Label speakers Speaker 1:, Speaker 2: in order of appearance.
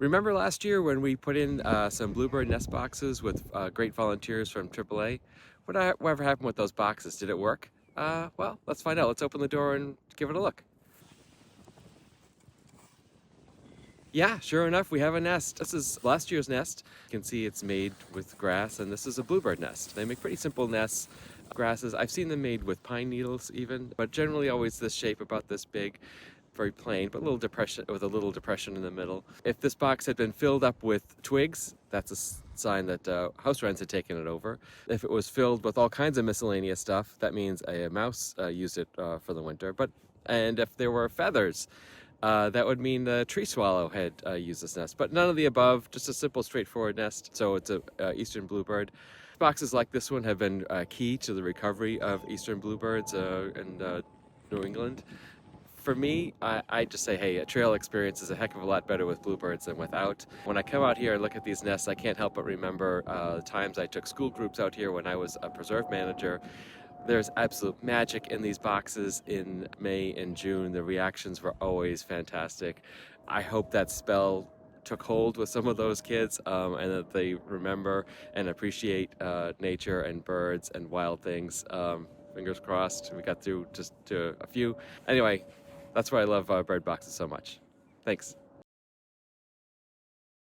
Speaker 1: Remember last year when we put in some Bluebird nest boxes with great volunteers from AAA? Whatever happened with those boxes? Did it work? Well, let's find out. Let's open the door and give it a look. Yeah, sure enough, we have a nest. This is last year's nest. You can see it's made with grass, and this is a bluebird nest. They make pretty simple nests, grasses. I've seen them made with pine needles even, but generally always this shape, about this big, very plain, but a little depression with a little depression in the middle. If this box had been filled up with twigs, that's a sign that house wrens had taken it over. If it was filled with all kinds of miscellaneous stuff, that means a mouse used it for the winter. And if there were feathers, that would mean the tree swallow had used this nest, but none of the above, just a simple, straightforward nest. So it's a eastern bluebird. Boxes like this one have been key to the recovery of eastern bluebirds in New England. For me, I just say, hey, a trail experience is a heck of a lot better with bluebirds than without. When I come out here and look at these nests, I can't help but remember the times I took school groups out here when I was a preserve manager. There's absolute magic in these boxes in May and June. The reactions were always fantastic. I hope that spell took hold with some of those kids and that they remember and appreciate nature and birds and wild things. Fingers crossed we got through just to a few. Anyway, that's why I love bird boxes so much. Thanks.